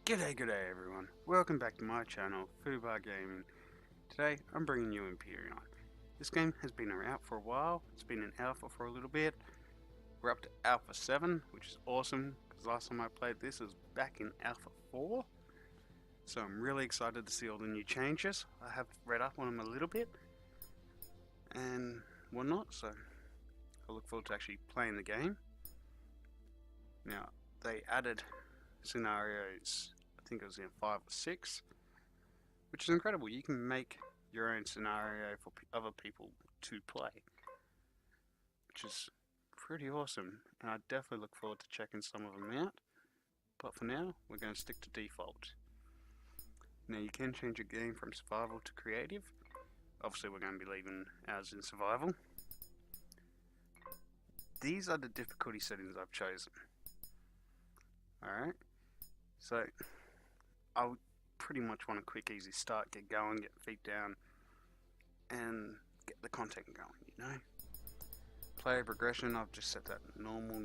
G'day everyone, welcome back to my channel, Fubar Gaming. Today I'm bringing you Empyrion. This game has been out for a while, it's been in alpha for a little bit. We're up to alpha 7, which is awesome, because last time I played this was back in alpha 4. So I'm really excited to see all the new changes. I have read up on them a little bit, and whatnot, so I look forward to actually playing the game. Now, they added scenarios, I think it was in 5 or 6, which is incredible. You can make your own scenario for other people to play, which is pretty awesome, and I definitely look forward to checking some of them out. But for now, we're going to stick to default. Now you can change your game from survival to creative. Obviously we're going to be leaving ours in survival. These are the difficulty settings I've chosen. Alright, so I pretty much want a quick easy start, get going, get feet down, and get the content going, you know. Player progression, I've just set that normal.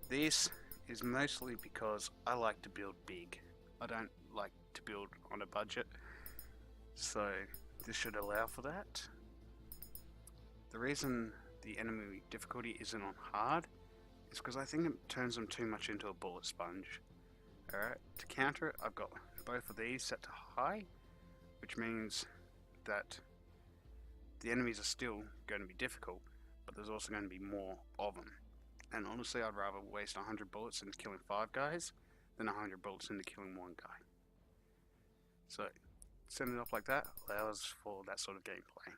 This is mostly because I like to build big. I don't like to build on a budget, so this should allow for that. The reason the enemy difficulty isn't on hard is because I think it turns them too much into a bullet sponge. Alright, to counter it, I've got both of these set to high, which means that the enemies are still going to be difficult, but there's also going to be more of them. And honestly, I'd rather waste 100 bullets into killing 5 guys than 100 bullets into killing 1 guy. So, setting it up like that allows for that sort of gameplay.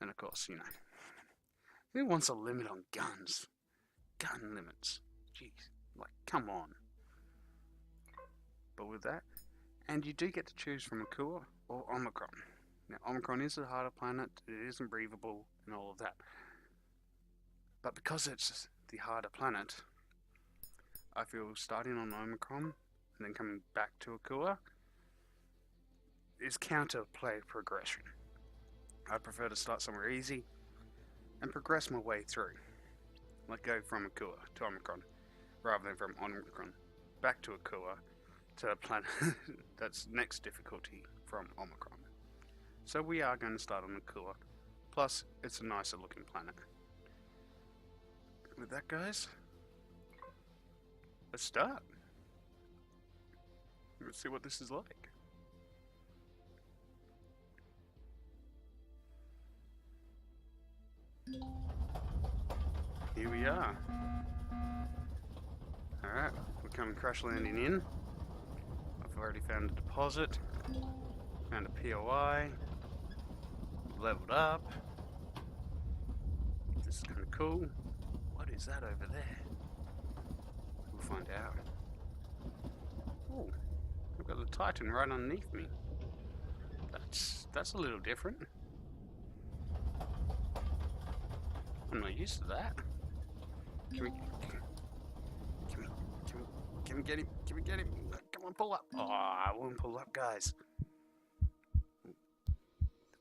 And of course, you know, who wants a limit on guns? Gun limits. Jeez, like, come on. But with that, and you do get to choose from Akua or Omicron. Now, Omicron is a harder planet, it isn't breathable, and all of that. But because it's the harder planet, I feel starting on Omicron and then coming back to Akua is counter play progression. I prefer to start somewhere easy and progress my way through. Like go from Akua to Omicron, rather than from Omicron back to Akua to a planet that's next difficulty from Omicron. So we are going to start on Akua, plus it's a nicer looking planet. With that, guys, let's start. Let's see what this is like. Here we are. Alright, we're coming crash landing in. I've already found a deposit, found a POI, leveled up. This is kind of cool. What is that over there? We'll find out. Oh, I've got the Titan right underneath me. That's a little different. I'm not used to that. Can we get him? Can we get him? Come on, pull up. Oh, I won't pull up, guys.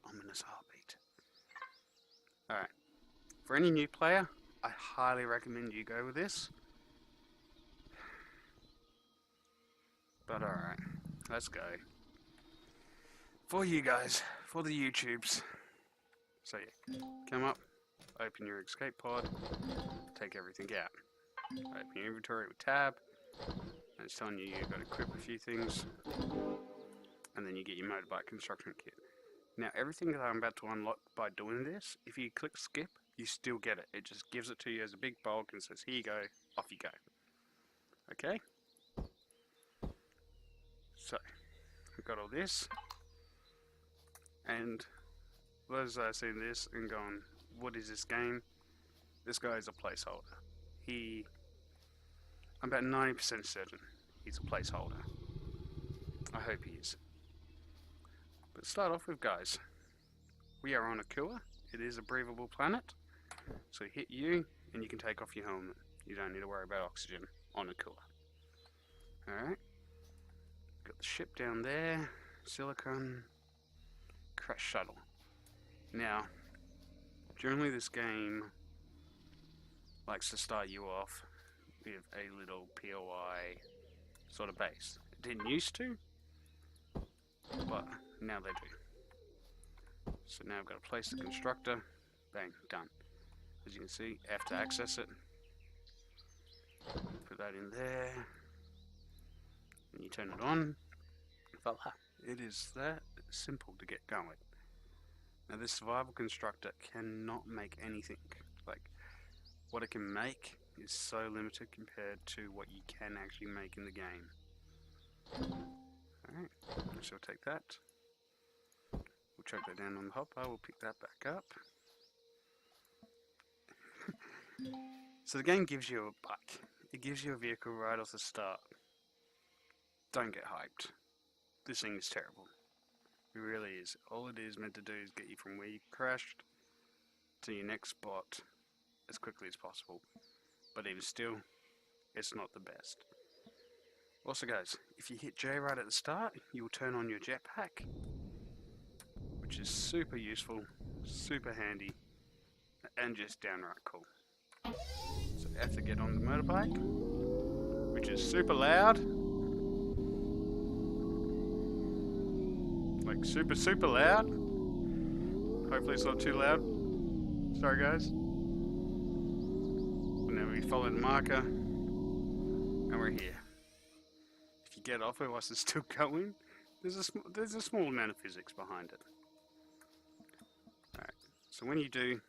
Ominous heartbeat. Alright. For any new player, I highly recommend you go with this. But alright, let's go. For you guys, for the YouTubes. So yeah, come up, open your escape pod, take everything out. Open your inventory with tab, and it's telling you you've got to equip a few things, and then you get your motorbike construction kit. Now everything that I'm about to unlock by doing this, if you click skip, you still get it. It just gives it to you as a big bulk and says, here you go, off you go. Okay? So, we've got all this, and those that have seen this and gone, what is this game? This guy is a placeholder. I'm about 90% certain he's a placeholder. I hope he is. But start off with, guys, we are on Akua. It is a breathable planet. So hit U and you can take off your helmet. You don't need to worry about oxygen on Akua. Alright. Got the ship down there. Silicon. Crash shuttle. Now, generally this game likes to start you off with a little POI sort of base. It didn't used to, but now they do. So now I've got to place the constructor. Bang, done. As you can see, I have to access it. Put that in there. And you turn it on. Voila. It is that simple to get going. Now this survival constructor cannot make anything. Like, what it can make is so limited compared to what you can actually make in the game. Alright, so we'll take that. We'll chuck that down on the hopper, we'll pick that back up. So the game gives you a bike. It gives you a vehicle right off the start. Don't get hyped. This thing is terrible. It really is. All it is meant to do is get you from where you crashed to your next spot as quickly as possible. But even still, it's not the best. Also guys, if you hit J right at the start, you will turn on your jetpack, which is super useful, super handy, and just downright cool. So I have to get on the motorbike, which is super loud. Like super loud. Hopefully it's not too loud. Sorry guys. But now we follow the marker, and we're here. If you get off it whilst it's still going, there's a small amount of physics behind it. Alright, so when you do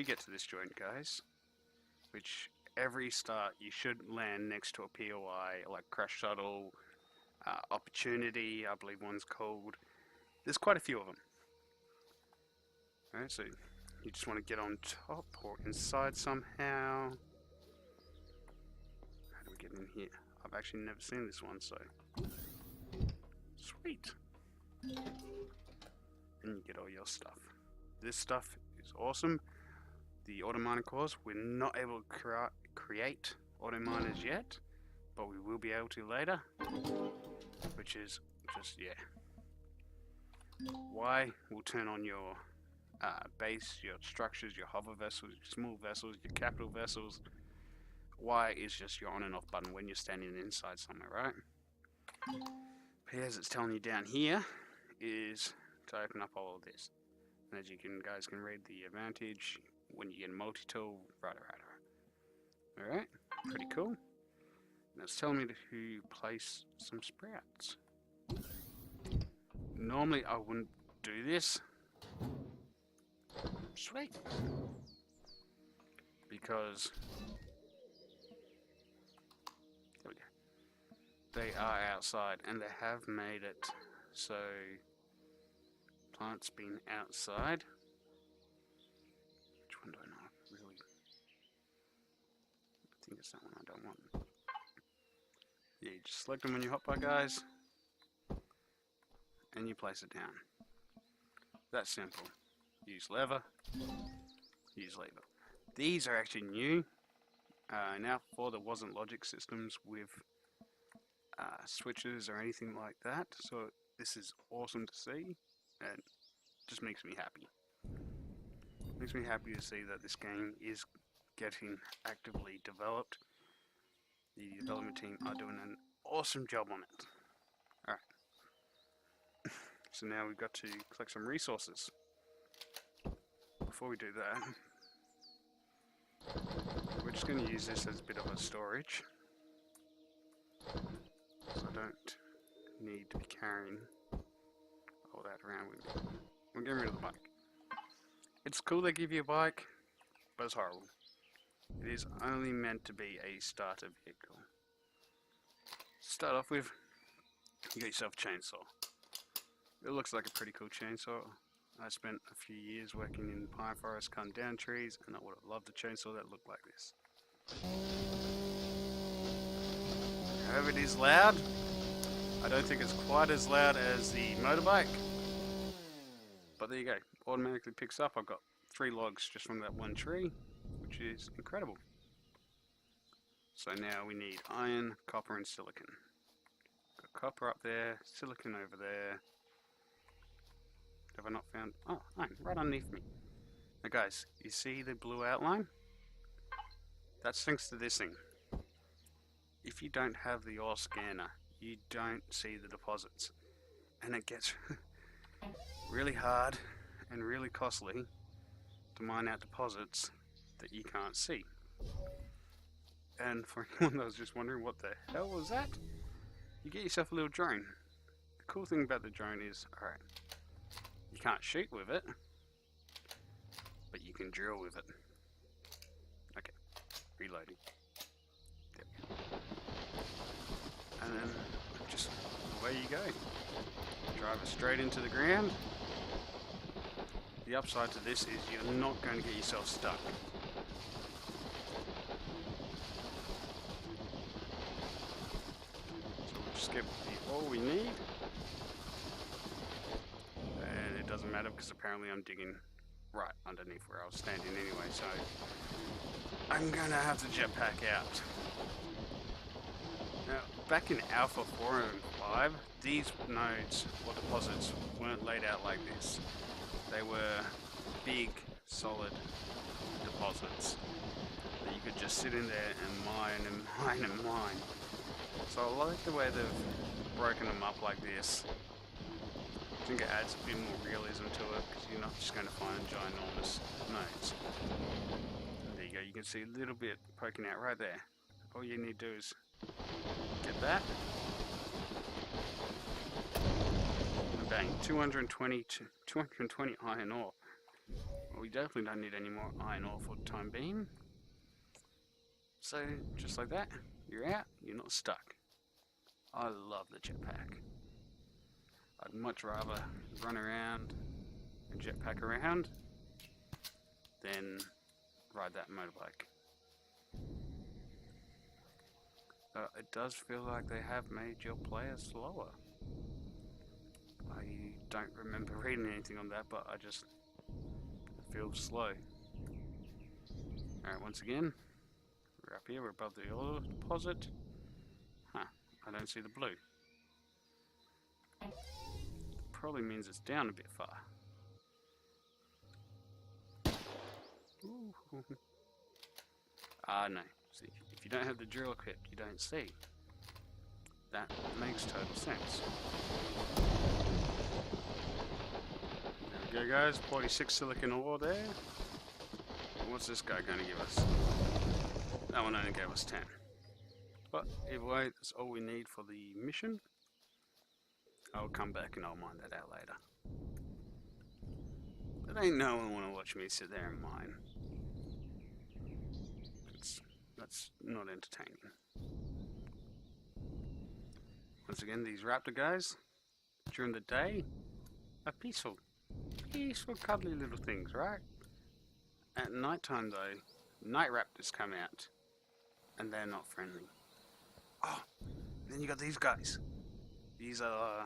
get to this joint guys, which every start you should land next to a POI, like Crash Shuttle, Opportunity, I believe one's called. There's quite a few of them. Alright, so you just want to get on top or inside somehow. How do we get in here? I've actually never seen this one, so sweet. And you get all your stuff. This stuff is awesome. The auto mining cores, we're not able to create auto miners yet, but we will be able to later, which is just, yeah. Y will turn on your base, your structures, your hover vessels, your small vessels, your capital vessels. Y is just your on and off button when you're standing inside somewhere, right? P, as it's telling you down here, is to open up all of this. And as you guys can read the advantage when you get a multi-tool, right. Alright, pretty cool. Now it's telling me to place some sprouts. Normally I wouldn't do this. Sweet. Because there we go. They are outside and they have made it so plants being outside. Which one do I not really? I think it's that one I don't want. Yeah, you just select them on your hotbar guys and you place it down. That's simple. Use lever, use lever. These are actually new. Now before there wasn't logic systems with switches or anything like that, so this is awesome to see and just makes me happy. Makes me happy to see that this game is getting actively developed. The development team are doing an awesome job on it. Alright. So now we've got to collect some resources. Before we do that, we're just going to use this as a bit of a storage. So I don't need to be carrying all that around with me. We're getting rid of the bike. It's cool they give you a bike, but it's horrible. It is only meant to be a starter vehicle. To start off with, you got yourself a chainsaw. It looks like a pretty cool chainsaw. I spent a few years working in pine forest, cutting down trees, and I would have loved a chainsaw that looked like this. However, it is loud. I don't think it's quite as loud as the motorbike. But there you go. Automatically picks up. I've got 3 logs just from that one tree, which is incredible. So now we need iron, copper, and silicon. Got copper up there, silicon over there. Have I not found? Oh, iron, right underneath me. Now guys, you see the blue outline? That's thanks to this thing. If you don't have the ore scanner, you don't see the deposits. And it gets really hard and really costly to mine out deposits that you can't see. And for anyone that was just wondering what the hell was that, you get yourself a little drone. The cool thing about the drone is, alright, you can't shoot with it, but you can drill with it. Okay, reloading. There we go. And then just away you go. Drive it straight into the ground. The upside to this is you're not going to get yourself stuck. So we'll just get all we need. And it doesn't matter because apparently I'm digging right underneath where I was standing anyway, so I'm going to have the jetpack out. Now, back in Alpha 4 and 5, these nodes or deposits weren't laid out like this. They were big, solid deposits that you could just sit in there and mine and mine and mine. So I like the way they've broken them up like this. I think it adds a bit more realism to it because you're not just going to find ginormous nodes. There you go, you can see a little bit poking out right there. All you need to do is get that. And bang, 220 iron ore. Well, we definitely don't need any more iron ore for the time being. So, just like that, you're out, you're not stuck. I love the jetpack. I'd much rather run around and jetpack around than ride that motorbike. It does feel like they have made your player slower. I don't remember reading anything on that, but it feels slow. Alright, once again, we're up here, we're above the ore deposit. Huh, I don't see the blue. Probably means it's down a bit far. Ooh. No. See, if you don't have the drill equipped, you don't see. That makes total sense. There we go, guys. 46 silicon ore there. What's this guy going to give us? That one only gave us 10. But either way, that's all we need for the mission. I'll come back and I'll mine that out later. But ain't no one want to watch me sit there and mine. That's not entertaining. Once again, these raptor guys, during the day, are peaceful, cuddly little things, right? At night time though, night raptors come out, and they're not friendly. Oh, then you got these guys. These are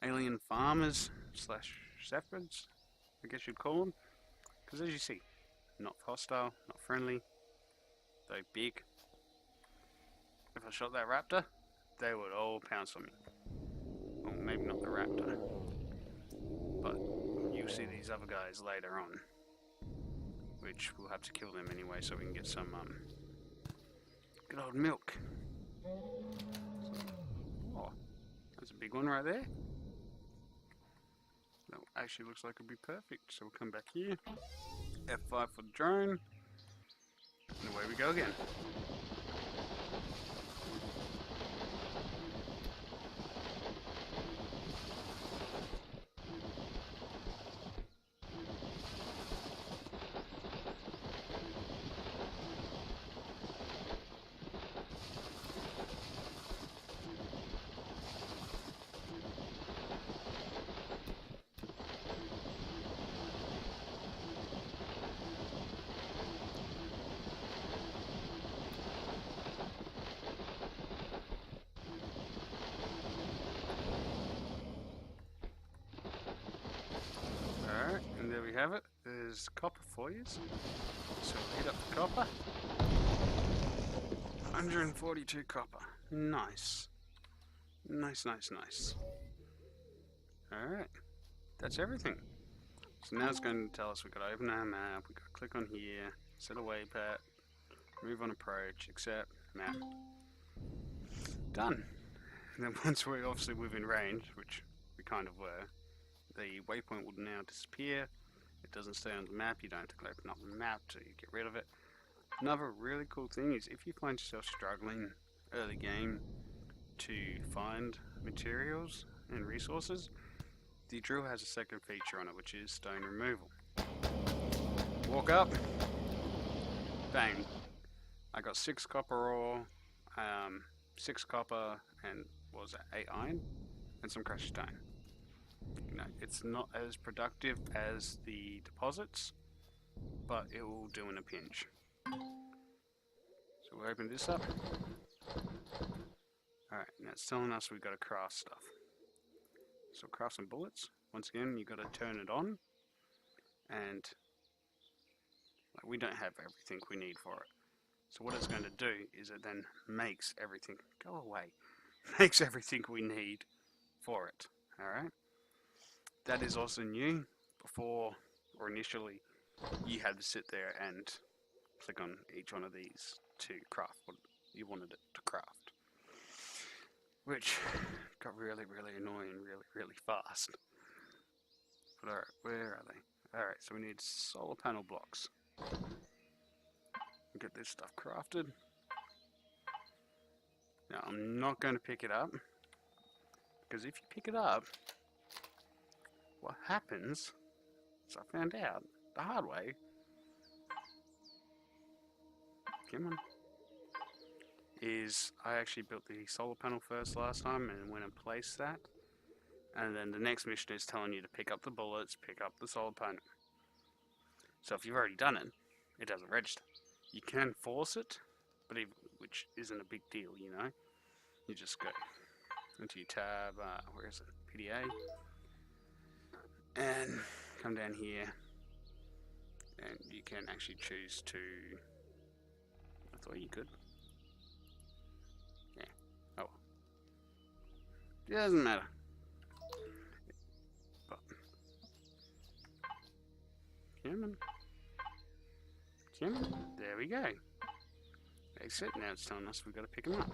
alien farmers slash shepherds, I guess you'd call them. Because as you see, not hostile, not friendly, though big. If I shot that raptor, they would all pounce on me. Well, maybe not the raptor, but you'll see these other guys later on, which we'll have to kill them anyway so we can get some good old milk. Oh, that's a big one right there. That actually looks like it'll be perfect, so we'll come back here, F5 for the drone, and away we go again. And there we have it. There's copper for you. So we'll heat up the copper. 142 copper. Nice. Nice. Alright. That's everything. So now it's going to tell us we've got to open our map, we've got to click on here, set a waypoint, Move on approach, accept, map. Done. And then once we're obviously within range, which we kind of were, the waypoint will now disappear. It doesn't stay on the map, you don't have to open up the map to get rid of it. Another really cool thing is if you find yourself struggling early game to find materials and resources, the drill has a second feature on it, which is stone removal. Walk up, bang. I got 6 copper ore, 6 copper, and what was that, 8 iron, and some crushed stone. You know, it's not as productive as the deposits, but it will do in a pinch. So we'll open this up. Alright, now it's telling us we've got to craft stuff. So craft some bullets. Once again, you've got to turn it on, and we don't have everything we need for it. So what it's going to do is it then makes everything, go away, makes everything we need for it. Alright? That is also new. Before, or initially, you had to sit there and click on each one of these to craft what you wanted it to craft. Which got really, really annoying really fast. But alright, where are they? Alright, so we need solar panel blocks. Get this stuff crafted. Now I'm not going to pick it up, because if you pick it up, what happens, as I found out the hard way, come on, is I actually built the solar panel first last time and went and placed that, and then the next mission is telling you to pick up the bullets, pick up the solar panel. So if you've already done it, it doesn't register. You can force it, but which isn't a big deal, you know. You just go into your tab, where is it? PDA, and come down here, and you can actually choose to. I thought you could. Yeah. Oh. It doesn't matter. But come on. There we go. Exit. Now it's telling us we've got to pick them up.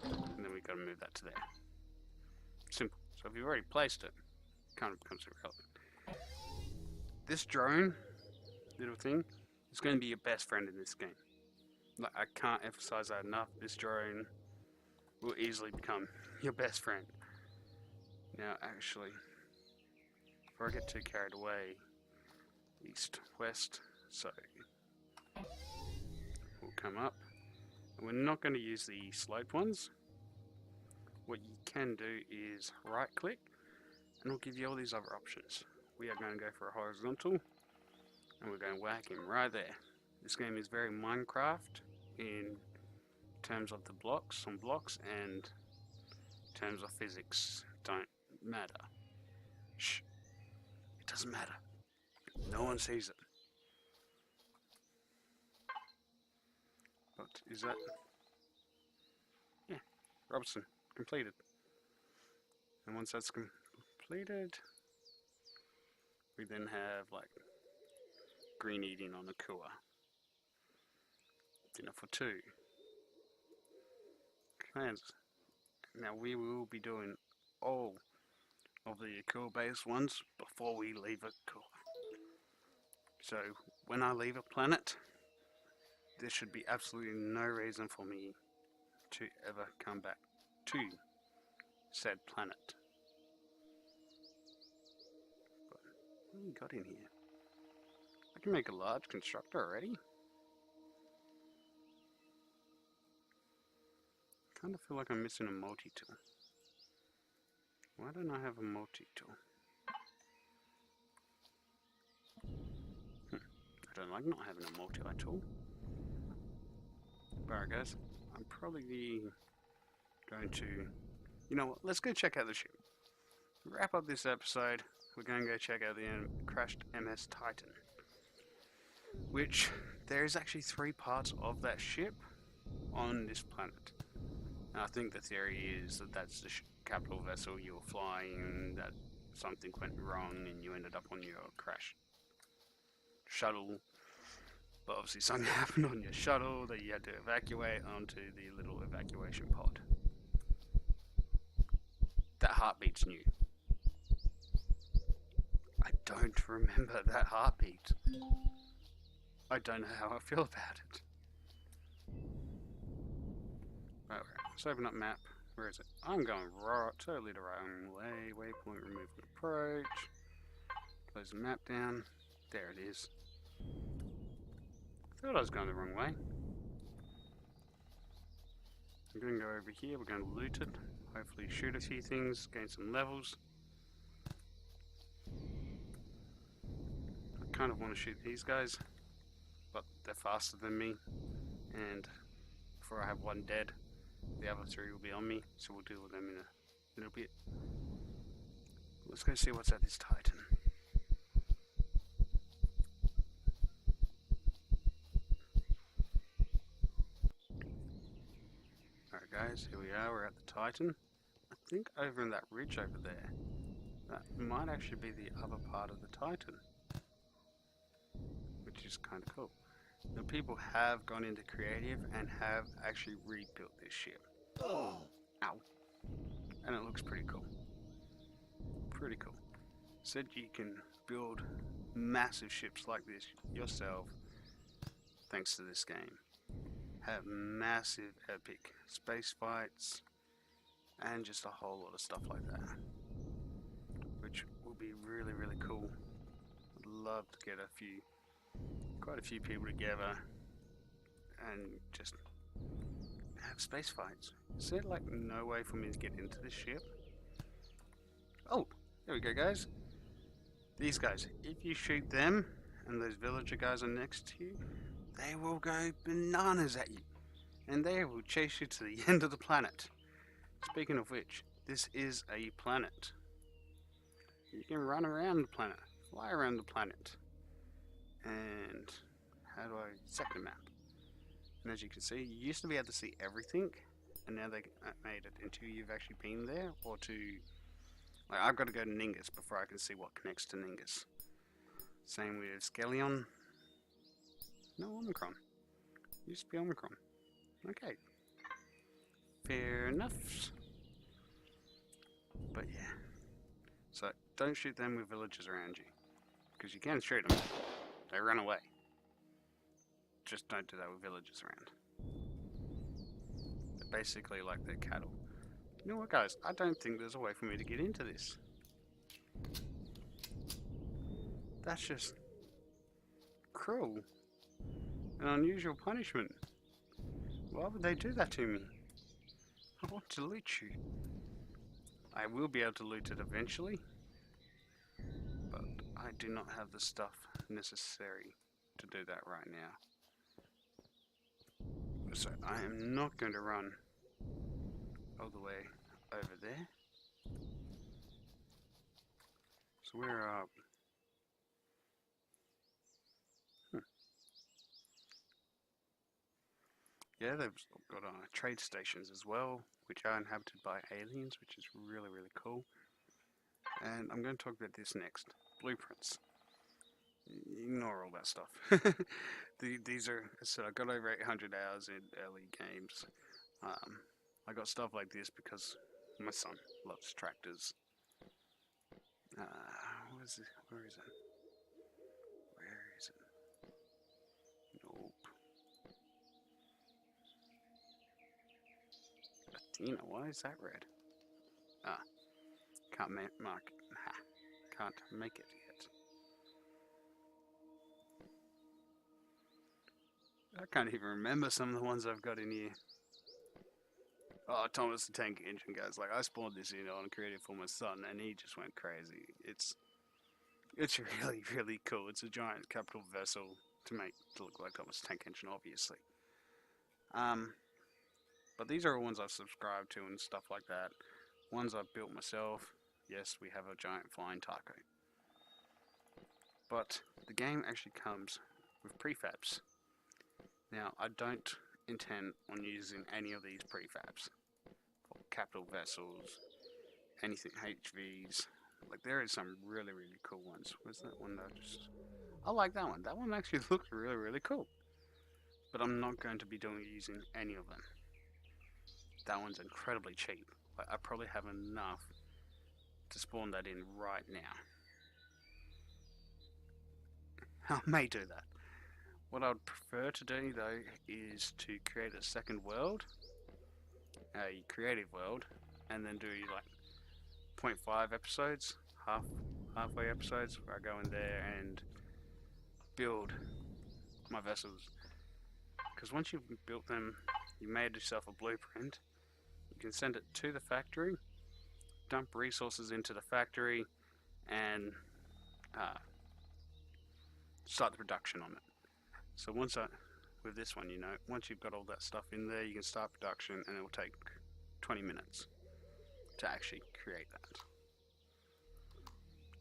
And then we've got to move that to there. Simple. So if you've already placed it, it kind of becomes irrelevant. This drone little thing is going to be your best friend in this game. Like, I can't emphasize that enough. This drone will easily become your best friend. Now, actually, before I get too carried away, east, west, so we'll come up. And we're not going to use the sloped ones. What you can do is right click, and it'll give you all these other options. We are going to go for a horizontal, and we're going to whack him right there. This game is very Minecraft in terms of the blocks on blocks, and in terms of physics don't matter. Shh. It doesn't matter. No one sees it. But is that? Yeah, Robson completed. And once that's completed, we then have like green eating on akua. Dinner for 2. Clans. Now we will be doing all of the akua based ones before we leave akua. So when I leave a planet, there should be absolutely no reason for me to ever come back to said planet. But what do we got in here? I can make a large constructor already. Kind of feel like I'm missing a multi-tool. Why don't I have a multi-tool? I don't like not having a multi-tool. Alright guys, I'm probably going to, you know what, let's go check out the ship. Wrap up this episode, we're going to go check out the crashed MS Titan. Which, there is actually 3 parts of that ship on this planet. And I think the theory is that that's the capital vessel you were flying, that something went wrong and you ended up on your crash shuttle. But obviously something happened on your shuttle that you had to evacuate onto the little evacuation pod. That heartbeat's new. I don't remember that heartbeat. I don't know how I feel about it. Right, let's open up map. Where is it? I'm going totally the wrong way. Waypoint remove approach. Close the map down. There it is. Thought I was going the wrong way. I'm going to go over here. We're going to loot it. Hopefully shoot a few things. Gain some levels. I kind of want to shoot these guys. But they're faster than me. And before I have one dead, the other three will be on me. So we'll deal with them in a little bit. Let's go see what's at this Titan. Alright guys, here we are, we're at the Titan. I think over in that ridge over there, that might actually be the other part of the Titan. Which is kind of cool. Now people have gone into creative and have actually rebuilt this ship. Oh. Ow. And it looks pretty cool. Pretty cool. Said you can build massive ships like this yourself thanks to this game. Have massive epic space fights and just a whole lot of stuff like that, which will be really really cool. I'd love to get quite a few people together and just have space fights. Is there like no way for me to get into this ship? Oh, there we go guys. These guys, if you shoot them and those villager guys are next to you, they will go bananas at you and they will chase you to the end of the planet. Speaking of which, this is a planet. You can run around the planet, fly around the planet. And how do I set the map? And as you can see, you used to be able to see everything, and now they made it until you've actually been there, or to... Like, I've got to go to Ningus before I can see what connects to Ningus. Same with Skelion. No, Omicron. Used to be Omicron. Okay. Fair enough. But yeah. So, don't shoot them with villagers around you. Because you can shoot them. They run away. Just don't do that with villagers around. They're basically like their cattle. You know what guys, I don't think there's a way for me to get into this. That's just cruel. An unusual punishment. Why would they do that to me? I want to loot you. I will be able to loot it eventually, but I do not have the stuff necessary to do that right now. So I am not going to run all the way over there. So we're up. Yeah, they've got trade stations as well, which are inhabited by aliens, which is really, really cool. And I'm going to talk about this next. Blueprints. Ignore all that stuff. These are, so I got over 800 hours in early games. I got stuff like this because my son loves tractors. Where is it? Where is it? Where is it? Nope. Athena, why is that red? Ah, can't mark it. Can't make it yet. I can't even remember some of the ones I've got in here. Oh, Thomas the Tank Engine, guys. Like, I spawned this in on creative for my son, and he just went crazy. It's really, really cool. It's a giant capital vessel to look like Thomas the Tank Engine, obviously. But these are all ones I've subscribed to and stuff like that. Ones I've built myself. Yes, we have a giant flying taco. But the game actually comes with prefabs. Now, I don't intend on using any of these prefabs. Capital vessels, anything HVs. Like, there is some really, really cool ones. Where's that one that I just... I like that one. That one actually looks really, really cool. But I'm not going to be using any of them. That one's incredibly cheap. Like, I probably have enough to spawn that in right now. I may do that. What I would prefer to do though is to create a second world, a creative world, and then do like 0.5 episodes, halfway episodes, where I go in there and build my vessels. Because once you've built them, you made yourself a blueprint. You can send it to the factory, dump resources into the factory, and start the production on it. So with this one, once you've got all that stuff in there, you can start production, and it will take 20 minutes to actually create that,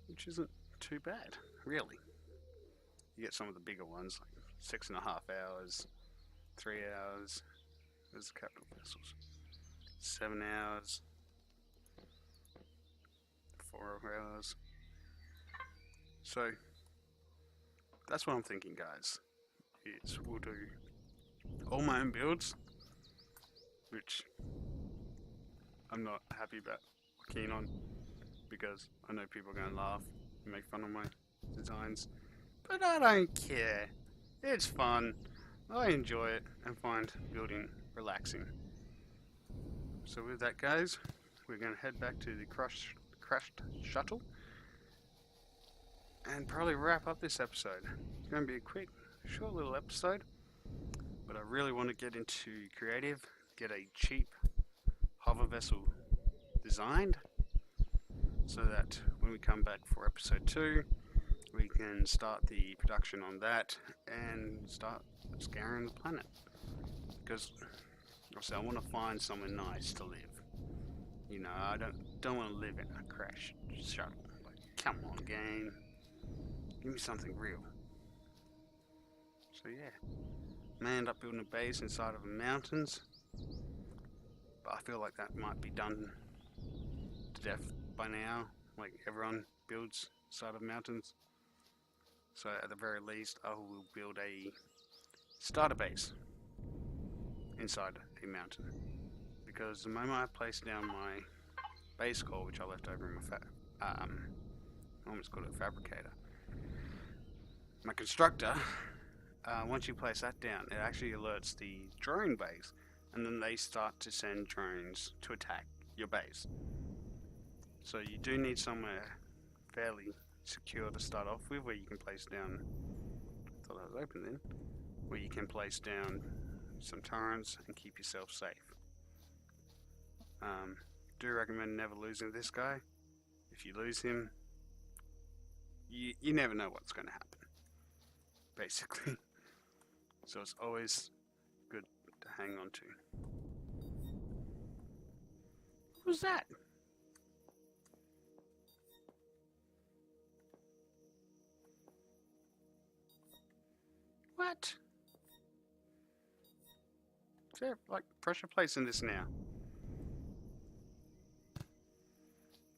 which isn't too bad, really. You get some of the bigger ones, like 6.5 hours, 3 hours. There's the capital vessels. 7 hours, 4 hours. So that's what I'm thinking, guys. Is we'll do all my own builds, which I'm not happy about or keen on, because I know people are going to laugh and make fun of my designs, but I don't care. It's fun. I enjoy it and find building relaxing. So with that, guys, we're going to head back to the crashed shuttle and probably wrap up this episode. It's going to be a quick, short little episode, but I really want to get into creative, get a cheap hover vessel designed, so that when we come back for episode 2, we can start the production on that and start scouring the planet. Because obviously I want to find somewhere nice to live. I don't want to live in a crash shuttle. Like, come on, game, give me something real. So yeah, may end up building a base inside of the mountains, but I feel like that might be done to death by now. Like, everyone builds inside of mountains. So at the very least, I will build a starter base inside a mountain. Because the moment I place down my base core, which I left over in my I almost called it a fabricator, my constructor, once you place that down, it actually alerts the drone base, and then they start to send drones to attack your base. So you do need somewhere fairly secure to start off with, where you can place down, I thought that was open then, where you can place down some turrets and keep yourself safe. Do recommend never losing this guy. If you lose him, you never know what's going to happen, basically. So it's always good to hang on to. What was that? What? Is there like pressure plates in this now?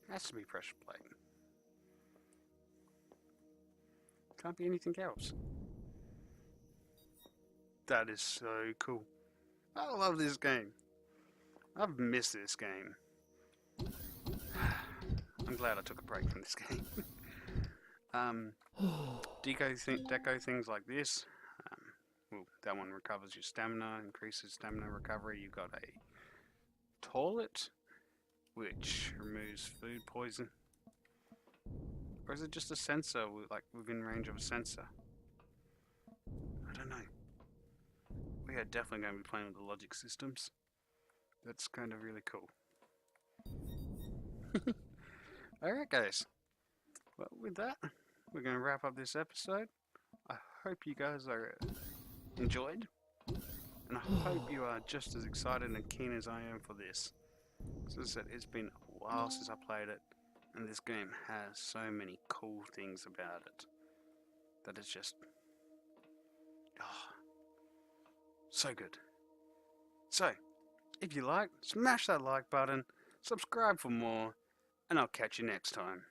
Has to be pressure plate. Can't be anything else. That is so cool. I love this game. I've missed this game. I'm glad I took a break from this game. Deco things like this. Well, that one recovers your stamina, increases stamina recovery. You've got a toilet, which removes food poison. Or is it just a sensor, like within range of a sensor? I don't know. We are definitely going to be playing with the logic systems. That's kind of really cool. Alright, guys. Well, with that, we're going to wrap up this episode. I hope you guys are enjoyed, and I hope you are just as excited and keen as I am for this. As I said, it's been a while since I played it, and this game has so many cool things about it that it's just so good. So, if you like, smash that like button, subscribe for more, and I'll catch you next time.